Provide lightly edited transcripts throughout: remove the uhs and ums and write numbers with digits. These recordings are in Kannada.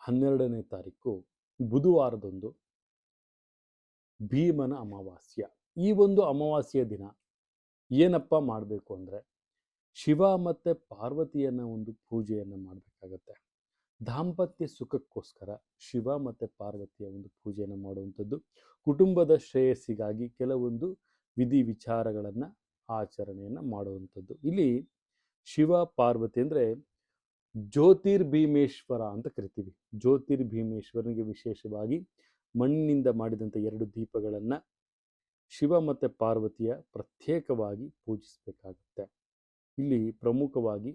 12ನೇ ತಾರೀಕು ಬುಧವಾರದಂದು ಭೀಮನ ಅಮಾವಾಸ್ಯ. ಈ ಒಂದು ಅಮಾವಾಸ್ಯ ದಿನ ಏನಪ್ಪ ಮಾಡಬೇಕು ಅಂದರೆ, ಶಿವ ಮತ್ತು ಪಾರ್ವತಿಯನ್ನ ಒಂದು ಪೂಜೆಯನ್ನು ಮಾಡಬೇಕಾಗತ್ತೆ. ದಾಂಪತ್ಯ ಸುಖಕ್ಕೋಸ್ಕರ ಶಿವ ಮತ್ತು ಪಾರ್ವತಿಯ ಒಂದು ಪೂಜೆಯನ್ನು ಮಾಡುವಂಥದ್ದು, ಕುಟುಂಬದ ಶ್ರೇಯಸ್ಸಿಗಾಗಿ ಕೆಲವೊಂದು ವಿಧಿ ವಿಚಾರಗಳನ್ನು ಆಚರಣೆಯನ್ನು ಮಾಡುವಂಥದ್ದು. ಇಲ್ಲಿ ಶಿವ ಪಾರ್ವತಿ ಅಂದರೆ ಜ್ಯೋತಿರ್ಭೀಮೇಶ್ವರ ಅಂತ ಕರಿತೀವಿ. ಜ್ಯೋತಿರ್ಭೀಮೇಶ್ವರನಿಗೆ ವಿಶೇಷವಾಗಿ ಮಣ್ಣಿನಿಂದ ಮಾಡಿದಂಥ 2 ದೀಪಗಳನ್ನು ಶಿವ ಮತ್ತು ಪಾರ್ವತಿಯ ಪ್ರತ್ಯೇಕವಾಗಿ ಪೂಜಿಸಬೇಕಾಗುತ್ತೆ. ಇಲ್ಲಿ ಪ್ರಮುಖವಾಗಿ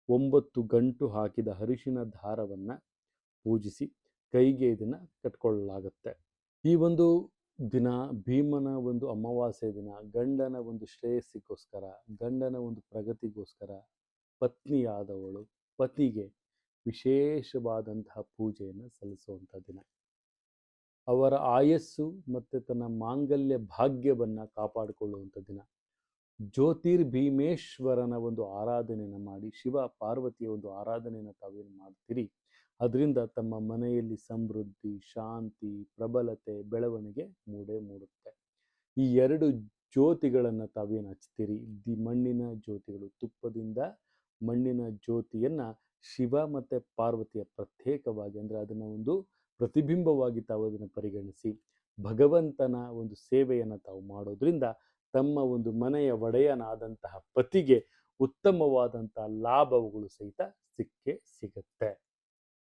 9 ಗಂಟು ಹಾಕಿದ ಅರಿಶಿನ ದಾರವನ್ನು ಪೂಜಿಸಿ ಕೈಗೆ ಇದನ್ನು ಕಟ್ಕೊಳ್ಳಲಾಗುತ್ತೆ. ಈ ಒಂದು ದಿನ ಭೀಮನ ಒಂದು ಅಮಾವಾಸ್ಯೆ ದಿನ ಗಂಡನ ಒಂದು ಶ್ರೇಯಸ್ಸಿಗೋಸ್ಕರ, ಗಂಡನ ಒಂದು ಪ್ರಗತಿಗೋಸ್ಕರ ಪತ್ನಿಯಾದವಳು ಪತಿಗೆ ವಿಶೇಷವಾದಂತಹ ಪೂಜೆಯನ್ನು ಸಲ್ಲಿಸುವಂಥ ದಿನ. ಅವರ ಆಯಸ್ಸು ಮತ್ತು ತನ್ನ ಮಾಂಗಲ್ಯ ಭಾಗ್ಯವನ್ನು ಕಾಪಾಡಿಕೊಳ್ಳುವಂಥ ದಿನ. ಜ್ಯೋತಿರ್ಭೀಮೇಶ್ವರನ ಒಂದು ಆರಾಧನೆಯನ್ನು ಮಾಡಿ, ಶಿವ ಪಾರ್ವತಿಯ ಒಂದು ಆರಾಧನೆಯನ್ನು ತಾವೇನು ಮಾಡ್ತೀರಿ, ಅದರಿಂದ ತಮ್ಮ ಮನೆಯಲ್ಲಿ ಸಮೃದ್ಧಿ, ಶಾಂತಿ, ಪ್ರಬಲತೆ, ಬೆಳವಣಿಗೆ ಮೂಡುತ್ತೆ. ಈ 2 ಜ್ಯೋತಿಗಳನ್ನು ತಾವೇನು ಹಚ್ತೀರಿ, ಮಣ್ಣಿನ ಜ್ಯೋತಿಗಳು, ತುಪ್ಪದಿಂದ ಮಣ್ಣಿನ ಜ್ಯೋತಿಯನ್ನು ಶಿವ ಮತ್ತು ಪಾರ್ವತಿಯ ಪ್ರತ್ಯೇಕವಾಗಿ, ಅಂದರೆ ಅದನ್ನು ಒಂದು ಪ್ರತಿಬಿಂಬವಾಗಿ ತಾವು ಅದನ್ನು ಪರಿಗಣಿಸಿ ಭಗವಂತನ ಒಂದು ಸೇವೆಯನ್ನು ತಾವು ಮಾಡೋದ್ರಿಂದ ತಮ್ಮ ಒಂದು ಮನೆಯ ಒಡೆಯನಾದಂತಹ ಪತಿಗೆ ಉತ್ತಮವಾದಂತಹ ಲಾಭಗಳು ಸಹಿತ ಸಿಕ್ಕೇ ಸಿಗುತ್ತೆ.